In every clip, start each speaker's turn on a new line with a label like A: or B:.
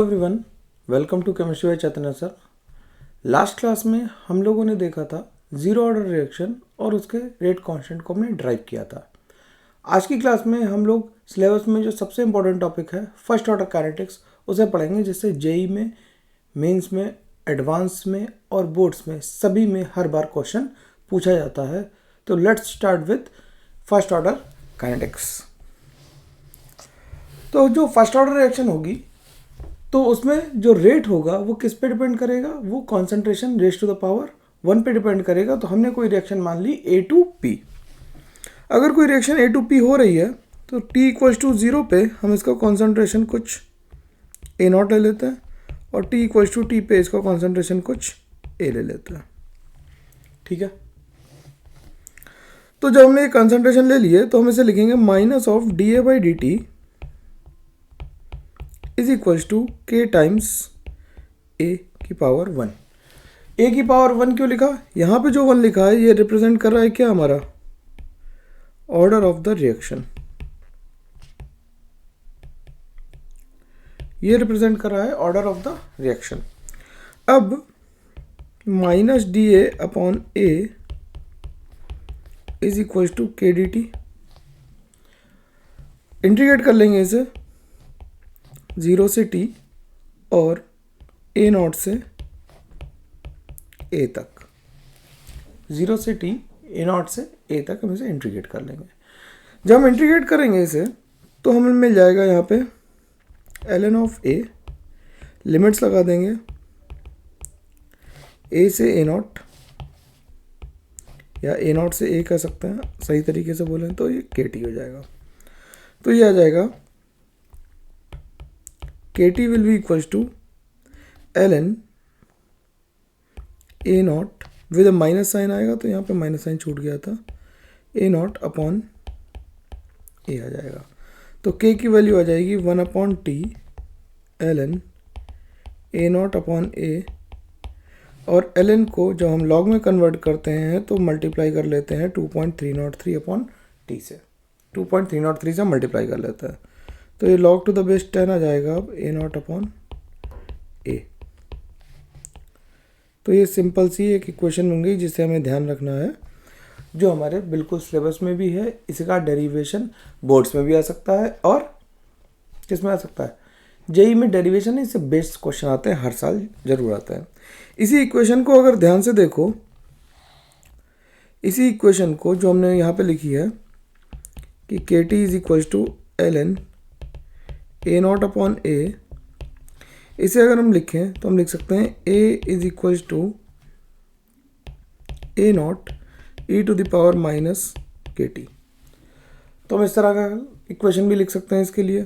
A: Everyone, welcome to chemistry by Chaitanya sir. Last class में हम लोगों ने देखा था जीरो ऑर्डर रिएक्शन और उसके रेट कांस्टेंट को हमने ड्राइव किया था। आज की क्लास में हम लोग सिलेबस में जो सबसे इम्पोर्टेंट टॉपिक है फर्स्ट ऑर्डर काइनेटिक्स उसे पढ़ेंगे, जिससे जेई में, मेंस में, एडवांस में और बोर्ड्स में सभी में हर बार क्वेश्चन पूछा जाता है। तो let's start with first order kinetics. तो जो फर्स्ट ऑर्डर रिएक्शन होगी तो उसमें जो रेट होगा वो किस पे डिपेंड करेगा, वो concentration raise to the power 1 पे डिपेंड करेगा। तो हमने कोई रिएक्शन मान ली A2P। अगर कोई रिएक्शन A2P हो रही है तो T इक्वल्स टू 0 पे हम इसका कॉन्सेंट्रेशन कुछ A0 ले लेते हैं और T इक्वल्स टू T पे इसका कॉन्सेंट्रेशन कुछ A ले लेते हैं। ठीक है, तो जब हमने ये कॉन्सेंट्रेशन ले लिए तो हम इसे लिखेंगे minus of dA/dt is equals to K times A की पावर 1। A की पावर 1 क्यों लिखा? यहाँ पे जो 1 लिखा है ये रिप्रेजेंट कर रहा है क्या, हमारा ऑर्डर ऑफ द रिएक्शन। ये रिप्रेजेंट कर रहा है ऑर्डर ऑफ द रिएक्शन। अब minus dA/A is equals to KdT। Integrate कर लेंगे इसे 0 से T और A0 से A तक। 0 से T, A0 से A तक हम इसे इंटीग्रेट कर लेंगे। जब हम इंटीग्रेट करेंगे इसे तो हमें मिल जाएगा यहाँ पे ln ऑफ A। लिमिट्स लगा देंगे A से A0 या A0 से A कह सकते हैं, सही तरीके से बोलें तो ये KT हो जाएगा। तो ये आ जाएगा KT will be equals to ln A0 with minus sign आएगा, तो यहाँ पे माइनस साइन छूट गया था, A0 अपॉन A आ जाएगा। तो K की वैल्यू आ जाएगी 1/T ln A0 upon A। और ln को जब हम लॉग में कन्वर्ट करते हैं तो मल्टीप्लाई कर लेते हैं 2.303 अपॉन T से। 2.303 से मल्टीप्लाई कर लेते हैं तो ये log टू द बेस 10 आ जाएगा अब A0 अपॉन A। तो ये सिंपल सी एक इक्वेशन होंगी जिसे हमें ध्यान रखना है, जो हमारे बिल्कुल सिलेबस में भी है। इसका डेरिवेशन बोर्ड्स में भी आ सकता है और किस में आ सकता है, जेई में डेरिवेशन है, इससे बेस्ड क्वेश्चन आते हैं, हर साल जरूर आते हैं। इसी इक्वेशन को अगर ध्यान से देखो, इसी इक्वेशन को जो हमने यहाँ पे लिखी है कि KT is equals to ln A0 upon A, इसे अगर हम लिखें तो हम लिख सकते हैं A is equals to A0 e to the power minus KT। तो हम इस तरह का इक्वेशन भी लिख सकते हैं इसके लिए।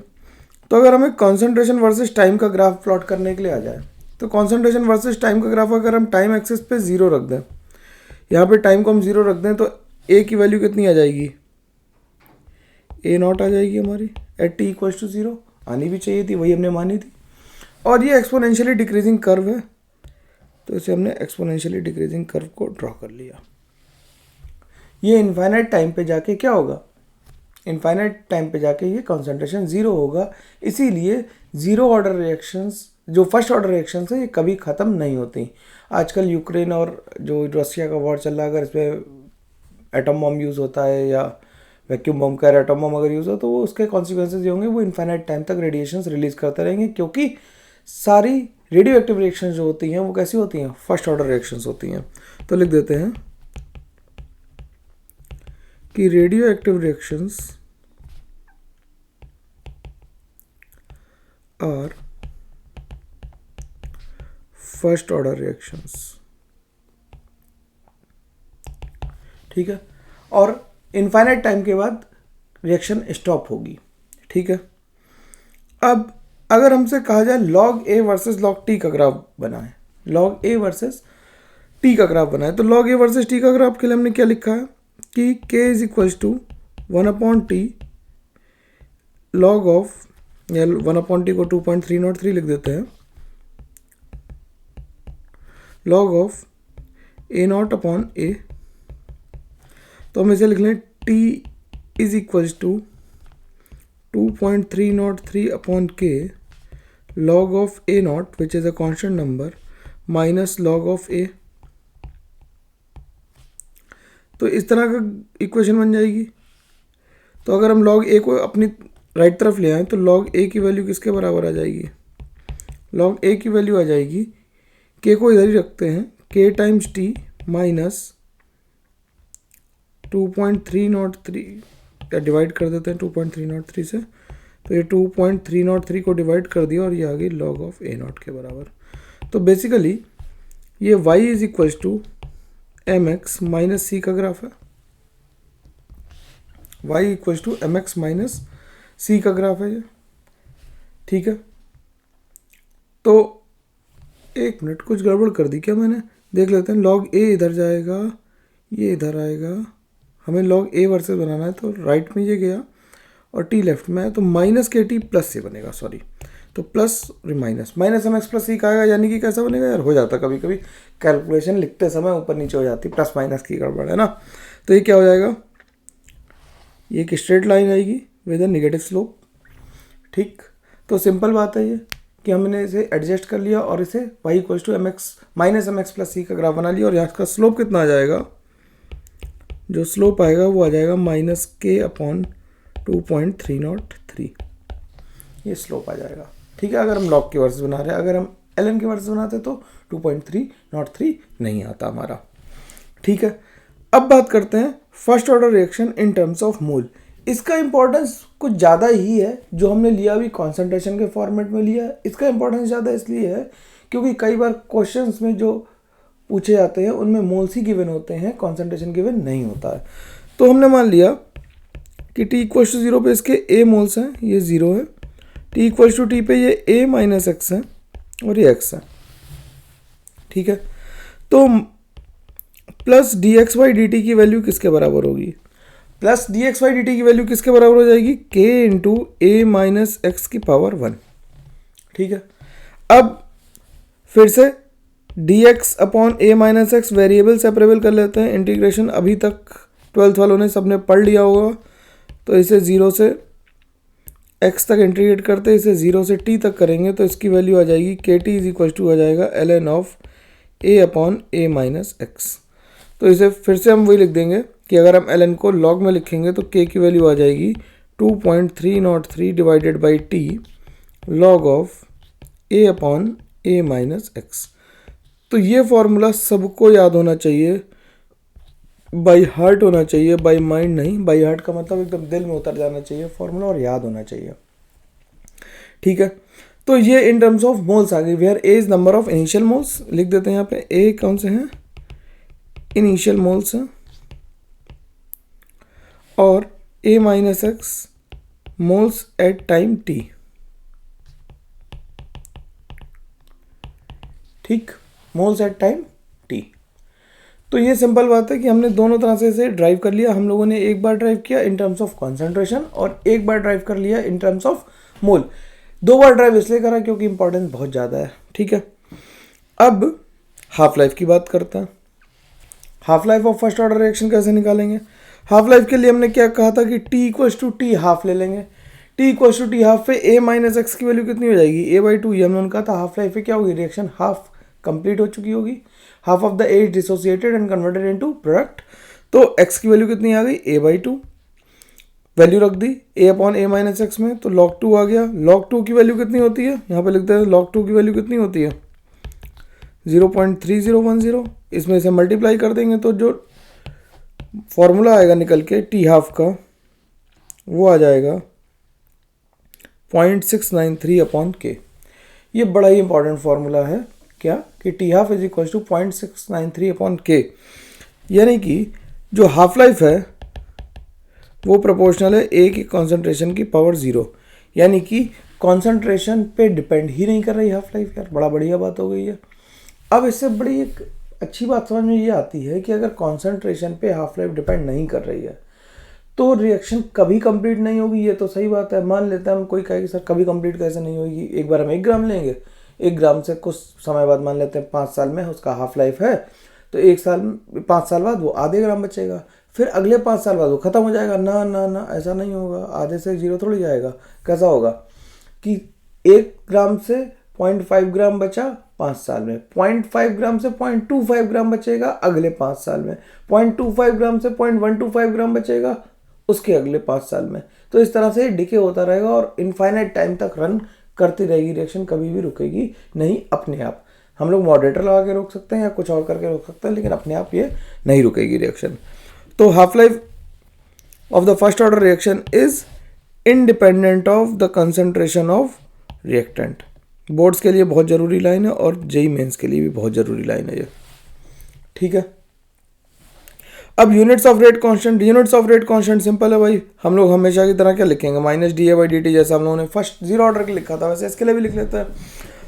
A: तो अगर हमें कॉन्सेंट्रेशन वर्सेस टाइम का ग्राफ प्लॉट करने के लिए आ जाए तो कॉन्सेंट्रेशन वर्सेस टाइम का ग्राफ अगर हम टाइम एक्सिस पे 0 रख दें, यहाँ पे टाइम को हम 0 रख दें, तो A की वैल्यू कितनी आ जाएगी, A0 आ जाएगी हमारी एट T इक्वल्स टू 0। आनी भी चाहिए थी, वही हमने मानी थी। और ये एक्सपोनेंशियली डिक्रीजिंग कर्व है तो इसे हमने एक्सपोनेंशियली डिक्रीजिंग कर्व को ड्रॉ कर लिया। ये इनफाइनाइट टाइम पे जाके क्या होगा, इनफाइनाइट टाइम पे जाके ये कॉन्सेंट्रेशन 0 होगा। इसीलिए जीरो ऑर्डर रिएक्शंस, जो फर्स्ट ऑर्डर रिएक्शंस है, ये कभी ख़त्म नहीं होती। आजकल यूक्रेन और जो रशिया का वॉर चल रहा है, अगर इसमें एटम बम यूज़ होता है या वैक्यूम बम का एटम बम अगर यूज़ हो तो वो उसके कॉन्सिक्वेंसेज ये होंगे, वो इनफाइनाइट टाइम तक रेडिएशंस रिलीज करते रहेंगे, क्योंकि सारी रेडियो एक्टिव रिएक्शन जो होती हैं वो कैसी होती हैं, फर्स्ट ऑर्डर रिएक्शंस होती हैं। तो लिख देते हैं कि radioactive reactions are first order reactions. ठीक है, और इनफाइनाइट टाइम के बाद रिएक्शन स्टॉप होगी। ठीक है, अब अगर हमसे कहा जाए log A versus log T का ग्राफ बनाएं, log A वर्सेस T का ग्राफ बनाएं, तो log A वर्सेस T का ग्राफ के लिए हमने क्या लिखा है कि K is equals to 1/T log of, या 1/T को 2.303 लिख देते हैं, log of A0 upon A। तो हम इसे लिख लें T is equals to 2.303 upon K log of a naught which is a constant number minus log of a। तो इस तरह का इक्वेशन बन जाएगी। तो अगर हम log a को अपनी राइट तरफ ले आएँ तो log a की वैल्यू किसके बराबर आ जाएगी? log a की वैल्यू आ जाएगी, k को इधर ही रखते हैं, k टाइम्स t माइनस 2.303 या डिवाइड कर देते हैं 2.303 से, तो ये 2.303 को डिवाइड कर दिया और ये आ गई log ऑफ a नॉट के बराबर। तो बेसिकली ये y is equals to m x minus c का ग्राफ है, y equals to m x minus c का ग्राफ है ये, ठीक है। तो एक मिनट, कुछ गड़बड़ कर दी क्या मैंने? देख लेते हैं। log a इधर जाएगा, ये इधर आएगा, हमें log a वर्सेस बनाना है, तो राइट में ये गया और t लेफ्ट में है, तो माइनस के टी प्लस से बनेगा, सॉरी, तो plus minus minus m x plus c का आएगा, यानी कि कैसा बनेगा यार, हो जाता कभी कभी कैलकुलेशन लिखते समय ऊपर नीचे हो जाती, प्लस माइनस की गड़बड़ है ना। तो ये क्या हो जाएगा, ये एक स्ट्रेट लाइन आएगी विद अ नेगेटिव स्लोप, ठीक। तो सिंपल बात है ये कि हमने इसे एडजस्ट कर लिया और इसे y equals to m x minus m x plus c का ग्राफ बना लिया, और यहाँ का स्लोप कितना आ जाएगा, जो स्लोप आएगा वो आ जाएगा माइनस के अपॉन 2.303, ये स्लोप आ जाएगा, ठीक है। अगर हम लॉग के वर्सेस बना रहे हैं, अगर हम एल के वर्सेस बनाते तो 2.303 नहीं आता हमारा, ठीक है। अब बात करते हैं first order reaction in terms of mole. इसका इंपॉर्टेंस कुछ ज़्यादा ही है, जो हमने लिया अभी कॉन्सेंट्रेशन के फॉर्मेट में लिया है। इसका इंपॉर्टेंस ज़्यादा इसलिए है क्योंकि कई बार क्वेश्चंस में जो पूछे जाते हैं उनमें मोल्स ही गिवन होते हैं, कॉन्सेंट्रेशन गिवन नहीं होता है। तो हमने मान लिया कि t इक्वल्स टू 0 पे इसके a मोल्स हैं, ये 0 है, t इक्वल्स टू t पे ये a माइनस एक्स है और ये x है, ठीक है। तो plus D X Y D T की वैल्यू किसके बराबर होगी, plus D X Y D T की वैल्यू किसके बराबर हो जाएगी, k into A minus X की पावर 1, ठीक है। अब फिर से dx upon A minus X variable separable कर लेते हैं। इंटीग्रेशन अभी तक 12th वालों ने सबने पढ़ लिया होगा, तो इसे 0 से x तक इंटीग्रेट करते हैं, इसे 0 से t तक करेंगे तो इसकी वैल्यू आ जाएगी के टी इज इक्वल टू आ जाएगा ln of a upon A minus x. तो इसे फिर से हम वही लिख देंगे कि अगर हम ln को log में लिखेंगे तो k की वैल्यू आ जाएगी 2.303 divided by T log of a upon A minus x. तो ये फॉर्मूला सबको याद होना चाहिए, बाई हार्ट होना चाहिए, बाई माइंड नहीं। बाई हार्ट का मतलब एकदम दिल में उतर जाना चाहिए फॉर्मूला और याद होना चाहिए, ठीक है। तो ये इन टर्म्स ऑफ मोल्स आ गई, where a is number of initial moles, लिख देते हैं यहाँ पे ए कौन से हैं, इनिशियल मोल्स हैं, और a minus x moles at time t, ठीक, मोल्स एट टाइम टी। तो ये सिंपल बात है कि हमने दोनों तरह से इसे ड्राइव कर लिया। हम लोगों ने एक बार ड्राइव किया इन टर्म्स ऑफ कॉन्सेंट्रेशन और एक बार ड्राइव कर लिया इन टर्म्स ऑफ मोल। दो बार ड्राइव इसलिए करा क्योंकि इंपॉर्टेंस बहुत ज़्यादा है, ठीक है। अब हाफ लाइफ की बात करते हैं। Half life of first order reaction कैसे निकालेंगे? हाफ लाइफ के लिए हमने क्या कहा था कि t equals to T half ले लेंगे। t equals to T half पे a माइनस एक्स की वैल्यू कितनी हो जाएगी, a/2। ये हमने कहा था हाफ लाइफ पे क्या होगी, रिएक्शन हाफ कंप्लीट हो चुकी होगी, half of the A is dissociated and converted into product. तो x की वैल्यू कितनी आ गई, a/2, वैल्यू रख दी a upon A minus x में, तो log 2 आ गया। log 2 की वैल्यू कितनी होती है, यहाँ पे लिखते हैं log 2 की वैल्यू कितनी होती है 0.3010। इसमें से मल्टीप्लाई कर देंगे तो जो फॉर्मूला आएगा निकल के टी हाफ का वो आ जाएगा 0.693 अपॉन के। ये बड़ा ही इंपॉर्टेंट फार्मूला है क्या, कि T half is equal to 0.693 upon K, यानी कि जो हाफ लाइफ है वो प्रोपोर्शनल है ए की कॉन्सेंट्रेशन की पावर 0, यानी कि कॉन्सेंट्रेशन पे डिपेंड ही नहीं कर रही हाफ लाइफ। यार बड़ा बढ़िया बात हो गई है। अब इससे बड़ी एक अच्छी बात समझ में ये आती है कि अगर कॉन्सेंट्रेशन पे हाफ लाइफ डिपेंड नहीं कर रही है तो रिएक्शन कभी कंप्लीट नहीं होगी। ये तो सही बात है। मान लेते हैं हम, कोई कहे कि सर कभी कंप्लीट कैसे नहीं होगी, एक बार हम 1 ग्राम लेंगे, 1 ग्राम से कुछ समय बाद मान लेते हैं 5 साल में उसका हाफ लाइफ है, तो 5 साल बाद वो आधे ग्राम बचेगा, फिर अगले 5 साल बाद वो ख़त्म हो जाएगा। ना ना ना, ऐसा नहीं होगा, आधे से 0 थोड़ी जाएगा। कैसा होगा कि 1 ग्राम से 0.5 ग्राम बचा 5 साल में, 0.5 ग्राम से 0.25 ग्राम बचेगा अगले 5 साल में, 0.25 ग्राम से 0.125 ग्राम बचेगा उसके अगले 5 साल में। तो इस तरह से डिके होता रहेगा और इनफाइनाइट टाइम तक रन करती रहेगी रिएक्शन, कभी भी रुकेगी नहीं अपने आप। हम लोग मॉडरेटर लगा के रोक सकते हैं या कुछ और करके रोक सकते हैं, लेकिन अपने आप ये नहीं रुकेगी रिएक्शन। तो half life of the first order reaction is independent of the concentration of reactant. Boards के लिए बहुत ज़रूरी लाइन है और जेई मेंस के लिए भी बहुत ज़रूरी लाइन है ये, ठीक है। अब units of rate constant, units of rate constant simple है भाई, हम लोग हमेशा की तरह क्या लिखेंगे, minus D A by D T, जैसा हम लोगों ने फर्स्ट जीरो ऑर्डर के लिखा था वैसे इसके लिए भी लिख लेते हैं।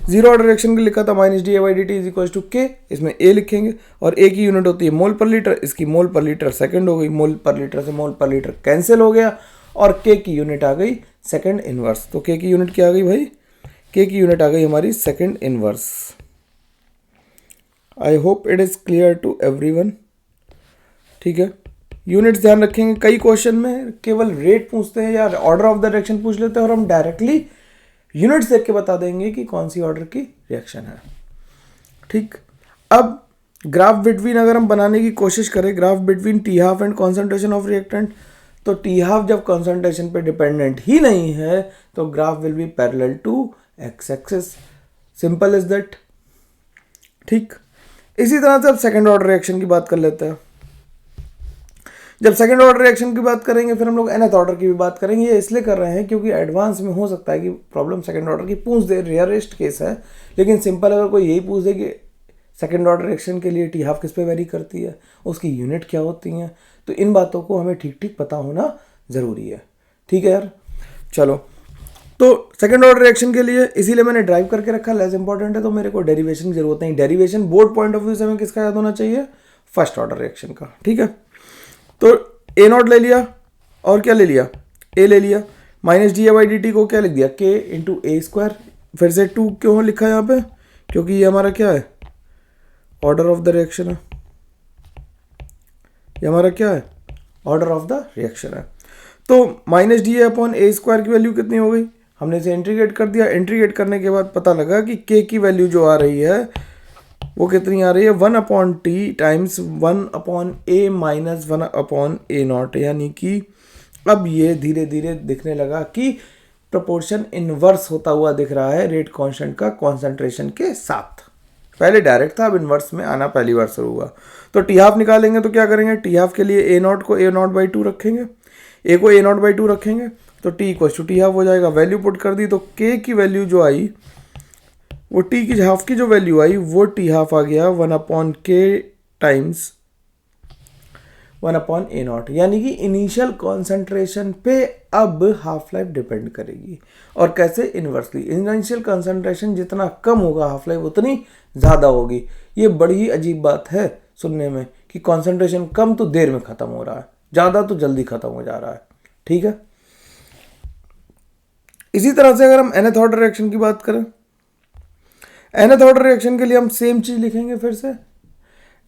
A: जीरो ऑर्डर रिएक्शन के लिखा था minus D A by D T is equal to K, इसमें ए लिखेंगे और ए की यूनिट होती है मोल पर लीटर, इसकी मोल पर लीटर सेकंड हो गई, मोल पर लीटर से मोल पर लीटर कैंसिल हो गया और के की यूनिट आ गई सेकंड इनवर्स। तो के की यूनिट क्या आ गई भाई, के की यूनिट आ गई हमारी second inverse. I hope it is clear to everyone, ठीक है। यूनिट्स ध्यान रखेंगे, कई क्वेश्चन में केवल रेट पूछते हैं या ऑर्डर ऑफ द रिएक्शन पूछ लेते हैं और हम डायरेक्टली यूनिट्स देख के बता देंगे कि कौन सी ऑर्डर की रिएक्शन है, ठीक। अब ग्राफ बिटवीन अगर हम बनाने की कोशिश करें, graph between T half and concentration of reactant, तो टी हाफ जब कॉन्सेंट्रेशन पे डिपेंडेंट ही नहीं है तो graph will be parallel to X axis, simple is that, ठीक। इसी तरह से अब सेकेंड ऑर्डर रिएक्शन की बात कर लेते हैं। जब सेकंड ऑर्डर रिएक्शन की बात करेंगे फिर हम लोग nth ऑर्डर की भी बात करेंगे। ये इसलिए कर रहे हैं क्योंकि एडवांस में हो सकता है कि प्रॉब्लम सेकंड ऑर्डर की पूछ दे, रेयरेस्ट केस है, लेकिन सिंपल अगर कोई यही पूछ दे कि सेकंड ऑर्डर रिएक्शन के लिए टी हाफ किस पे वेरी करती है, उसकी यूनिट क्या होती हैं, तो इन बातों को हमें ठीक ठीक पता होना ज़रूरी है, ठीक है यार। चलो, तो सेकंड ऑर्डर रिएक्शन के लिए इसीलिए मैंने ड्राइव करके रखा, लेस इंपॉर्टेंट है, तो मेरे को डेरिवेशन की जरूरत नहीं। Derivation board point of view से हमें किसका याद होना चाहिए, फर्स्ट ऑर्डर रिएक्शन का, ठीक है। तो ए नॉट ले लिया और क्या ले लिया, ए ले लिया, minus D A by D t को क्या लिख दिया, के इंटू ए स्क्वायर, फिर से 2 क्यों लिखा यहाँ पे, क्योंकि ये हमारा क्या है, ऑर्डर ऑफ द रिएक्शन है, ये हमारा क्या है, ऑर्डर ऑफ द रिएक्शन है। तो minus D A upon A square की वैल्यू कितनी हो गई, हमने इसे इंटीग्रेट कर दिया, इंटीग्रेट करने के बाद पता लगा कि के की वैल्यू जो आ रही है वो कितनी आ रही है, 1/t times 1/a minus 1/a not, यानी कि अब ये धीरे धीरे दिखने लगा कि प्रोपोर्शन इनवर्स होता हुआ दिख रहा है रेट कांस्टेंट का कॉन्सेंट्रेशन के साथ। पहले डायरेक्ट था, अब इनवर्स में आना पहली बार शुरू हुआ। तो टी हाफ निकालेंगे तो क्या करेंगे, टी हाफ के लिए ए नॉट को ए नॉट बाई 2 रखेंगे, ए को ए नॉट बाई 2 रखेंगे तो T equal to T half हो जाएगा। वैल्यू पुट कर दी तो के की वैल्यू जो आई वो टी की हाफ की जो वैल्यू आई वो टी हाफ आ गया 1/k टाइम्स 1/a नॉट, यानी कि इनिशियल कॉन्सेंट्रेशन पे अब हाफ लाइफ डिपेंड करेगी। और कैसे, इन्वर्सली, इनिशियल कॉन्सेंट्रेशन जितना कम होगा हाफ लाइफ उतनी ज़्यादा होगी। ये बड़ी ही अजीब बात है सुनने में कि कॉन्सेंट्रेशन कम तो देर में ख़त्म हो रहा है, ज़्यादा तो जल्दी ख़त्म हो जा रहा है, ठीक है। इसी तरह से अगर हम nth ऑर्डर रिएक्शन की बात करें, nth ऑर्डर रिएक्शन के लिए हम सेम चीज़ लिखेंगे। फिर से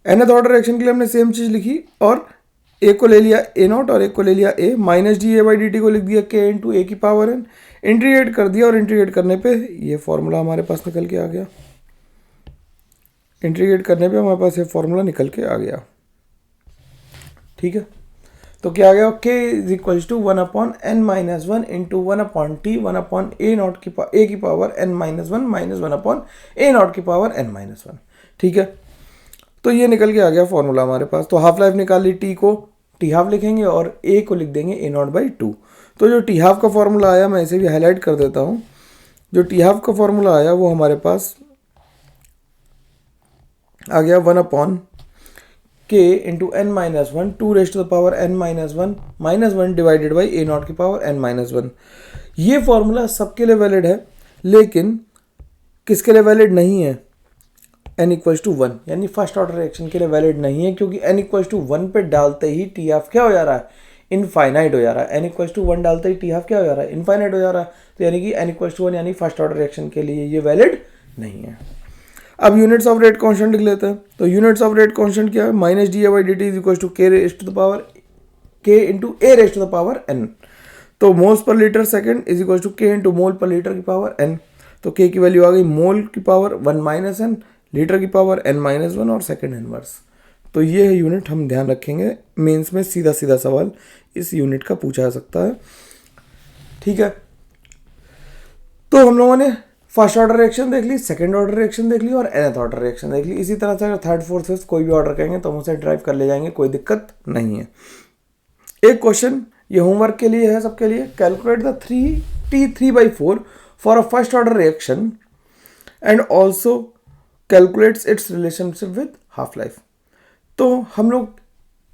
A: nth ऑर्डर रिएक्शन के लिए हमने सेम चीज़ लिखी और एक को ले लिया ए नॉट और एक को ले लिया a, minus D A by D t को लिख दिया के इंटू ए की पावर एन, इंटीग्रेट कर दिया और इंटीग्रेट करने पे ये फॉर्मूला हमारे पास निकल के आ गया। इंटीग्रेट करने पे हमारे पास ये फॉर्मूला निकल के आ गया, ठीक है। तो क्या आ गया, k is equal to 1/n minus 1 into 1/t 1/a naught की ए की power n minus 1 minus 1/a naught की पावर n माइनस 1, ठीक है। तो ये निकल के आ गया फॉर्मूला हमारे पास। तो हाफ लाइफ निकाली, टी को टी हाफ लिखेंगे और ए को लिख देंगे ए नॉट बाई 2। तो जो टी हाफ का फॉर्मूला आया, मैं इसे भी हाईलाइट कर देता हूँ, जो टी हाफ का फॉर्मूला आया वो हमारे पास आ गया 1/k into n minus 1 2 raised to the power n minus 1 divided by A naught की पावर n माइनस 1। ये फॉर्मूला सबके लिए वैलिड है, लेकिन किसके लिए वैलिड नहीं है, n इक्वल्स टू 1, यानी फर्स्ट ऑर्डर रिएक्शन के लिए वैलिड नहीं है, क्योंकि n इक्वल्स टू 1 पे डालते ही टी हाफ क्या हो जा रहा है, इनफाइनाइट हो जा रहा है। n इक्वल्स टू 1 डालते ही टी हाफ क्या हो जा रहा है, इनफाइनाइट हो जा रहा है। तो यानी कि n इक्वल्स टू 1 यानी फर्स्ट ऑर्डर रिएक्शन के लिए ये वैलिड नहीं है। अब यूनिट्स ऑफ रेट कांस्टेंट लिख लेते हैं। तो यूनिट्स ऑफ रेट कांस्टेंट क्या है, minus D A by D T is equal to K raised to the power K into A raised to the power n। तो moles per litre second is equal to K into mole per litre की power n। तो के की value आ गई मोल की power 1 - n, litre की power n-1 और second inverse. तो ये है यूनिट, हम ध्यान रखेंगे मेंस में सीधा सीधा सवाल इस यूनिट का पूछा जा सकता है। ठीक है, तो हम लोगों ने फर्स्ट ऑर्डर रिएक्शन देख ली, सेकंड ऑर्डर रिएक्शन देख ली और nth ऑर्डर रिएक्शन देख ली। इसी तरह से अगर थर्ड फोर्थ फिफ्थ कोई भी ऑर्डर कहेंगे तो हम उसे ड्राइव कर ले जाएंगे, कोई दिक्कत नहीं है। एक क्वेश्चन ये होमवर्क के लिए है सबके लिए, calculate the T3/4 for a first order reaction and also calculates it's relationship with half life. तो हम लोग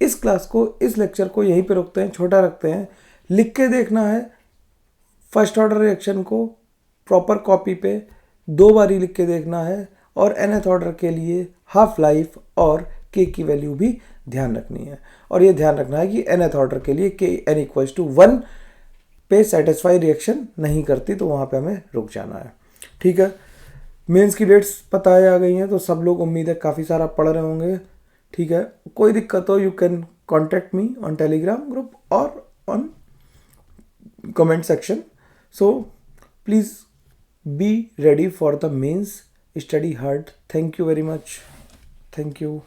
A: इस क्लास को, इस लेक्चर को यहीं पे रोकते हैं, छोटा रखते हैं। लिख के देखना है फर्स्ट ऑर्डर रिएक्शन को प्रॉपर कॉपी पे 2 बारी लिख के देखना है, और nth ऑर्डर के लिए हाफ लाइफ और k की वैल्यू भी ध्यान रखनी है। और ये ध्यान रखना है कि nth ऑर्डर के लिए k n=1 पे सेटिस्फाई रिएक्शन नहीं करती, तो वहाँ पे हमें रुक जाना है। ठीक है, मेंस की डेट्स पता आ गई हैं, तो सब लोग उम्मीद है काफ़ी सारा पढ़ रहे होंगे। ठीक है, कोई दिक्कत हो you can contact me on Telegram group और on comment section. So please be ready for the mains, study hard. Thank you very much. Thank you.